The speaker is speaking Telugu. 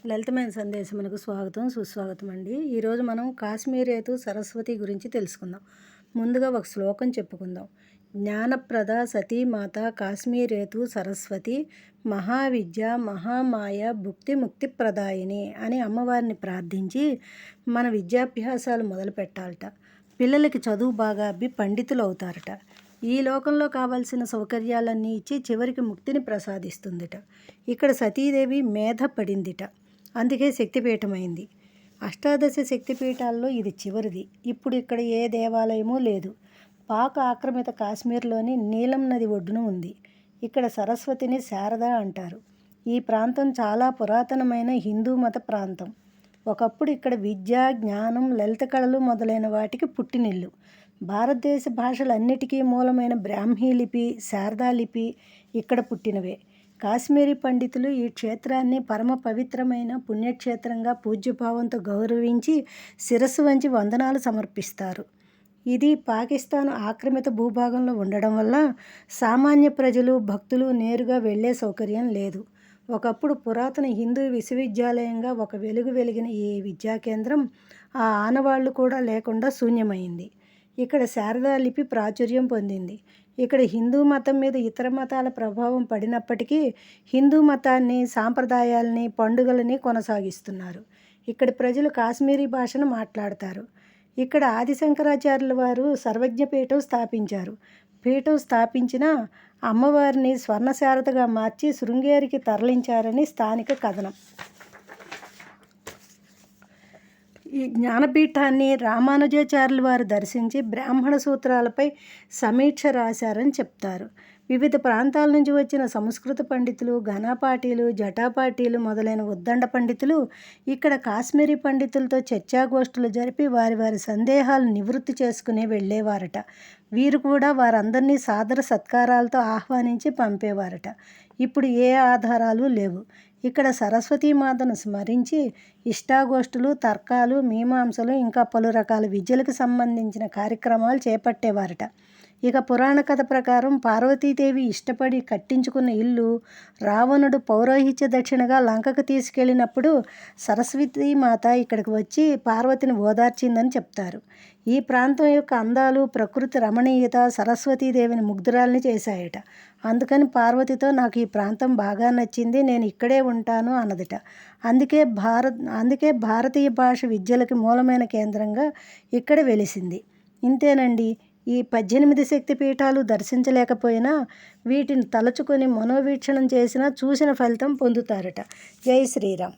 లలితమైన సందేశమునకు స్వాగతం సుస్వాగతం అండి. ఈరోజు మనం కాశ్మీరేతు సరస్వతి గురించి తెలుసుకుందాం. ముందుగా ఒక శ్లోకం చెప్పుకుందాం. జ్ఞానప్రద సతీమాత కాశ్మీరేతు సరస్వతి మహావిద్య మహామాయ భుక్తి ముక్తి ప్రదాయిని అని అమ్మవారిని ప్రార్థించి మన విద్యాభ్యాసాలు మొదలు పెట్టాలట. పిల్లలకి చదువు బాగా అబ్బి పండితులు అవుతారట. ఈ లోకంలో కావాల్సిన సౌకర్యాలన్నీ ఇచ్చి చివరికి ముక్తిని ప్రసాదిస్తుందిట. ఇక్కడ సతీదేవి మేధ పడిందిట, అందుకే శక్తిపీఠమైంది. అష్టాదశ శక్తిపీఠాల్లో ఇది చివరిది. ఇప్పుడు ఇక్కడ ఏ దేవాలయమూ లేదు. పాక్ ఆక్రమిత కాశ్మీర్లోని నీలం నది ఒడ్డున ఉంది. ఇక్కడ సరస్వతిని శారద అంటారు. ఈ ప్రాంతం చాలా పురాతనమైన హిందూ మత ప్రాంతం. ఒకప్పుడు ఇక్కడ విద్య, జ్ఞానం, లలిత కళలు మొదలైన వాటికి పుట్టినిల్లు. భారతదేశ భాషలన్నిటికీ మూలమైన బ్రాహ్మీ లిపి, శారదా లిపి ఇక్కడ పుట్టినవే. కాశ్మీరీ పండితులు ఈ క్షేత్రాన్ని పరమ పవిత్రమైన పుణ్యక్షేత్రంగా పూజ్యభావంతో గౌరవించి శిరస్సు వంచి వందనాలు సమర్పిస్తారు. ఇది పాకిస్తాన్ ఆక్రమిత భూభాగంలో ఉండడం వల్ల సామాన్య ప్రజలు, భక్తులు నేరుగా వెళ్ళే సౌకర్యం లేదు. ఒకప్పుడు పురాతన హిందూ విశ్వవిద్యాలయంగా ఒక వెలుగు వెలిగిన ఈ విద్యా కేంద్రం ఆ ఆనవాళ్లు కూడా లేకుండా శూన్యమైంది. ఇక్కడ శారదా లిపి ప్రాచుర్యం పొందింది. ఇక్కడ హిందూ మతం మీద ఇతర మతాల ప్రభావం పడినప్పటికీ హిందూ మతాన్ని, సాంప్రదాయాల్ని, పండుగలని కొనసాగిస్తున్నారు. ఇక్కడి ప్రజలు కాశ్మీరీ భాషను మాట్లాడతారు. ఇక్కడ ఆదిశంకరాచార్యుల వారు సర్వజ్ఞపీఠం స్థాపించారు. పీఠం స్థాపించిన అమ్మవారిని స్వర్ణశారదగా మార్చి శృంగేరికి తరలించారని స్థానిక కథనం. ఈ జ్ఞానపీఠాన్ని రామానుజాచార్యుల వారు దర్శించి బ్రాహ్మణ సూత్రాలపై సమీక్ష రాశారని చెప్తారు. వివిధ ప్రాంతాల నుంచి వచ్చిన సంస్కృత పండితులు, ఘనపాటీలు, జటాపాటీలు మొదలైన ఉద్దండ పండితులు ఇక్కడ కాశ్మీరీ పండితులతో చర్చాగోష్ఠులు జరిపి వారి వారి సందేహాలు నివృత్తి చేసుకుని వెళ్ళేవారట. వీరు కూడా వారందరినీ సాదర సత్కారాలతో ఆహ్వానించి పంపేవారట. ఇప్పుడు ఏ ఆధారాలు లేవు. ఇక్కడ సరస్వతీమాతను స్మరించి ఇష్టాగోష్ఠులు, తర్కాలు, మీమాంసలు ఇంకా పలు రకాల విద్యలకు సంబంధించిన కార్యక్రమాలు చేపట్టేవారట. ఇక పురాణ కథ ప్రకారం పార్వతీదేవి ఇష్టపడి కట్టించుకున్న ఇల్లు రావణుడు పౌరోహిత్య దక్షిణగా లంకకు తీసుకెళ్ళినప్పుడు సరస్వతీమాత ఇక్కడికి వచ్చి పార్వతిని ఓదార్చిందని చెప్తారు. ఈ ప్రాంతం యొక్క అందాలు, ప్రకృతి రమణీయత సరస్వతీదేవిని ముగ్ధురాల్ని చేశాయట. అందుకని పార్వతితో నాకు ఈ ప్రాంతం బాగా నచ్చింది, నేను ఇక్కడే ఉంటాను అన్నదట. అందుకే భారతీయ భాష విద్యలకి మూలమైన కేంద్రంగా ఇక్కడ వెలిసింది. ఇంతేనండి. ఈ 18 శక్తిపీఠాలు దర్శించలేకపోయినా వీటిని తలుచుకొని మనోవీక్షణం చేసినా చూసిన ఫలితం పొందుతారట. జై శ్రీరామ్.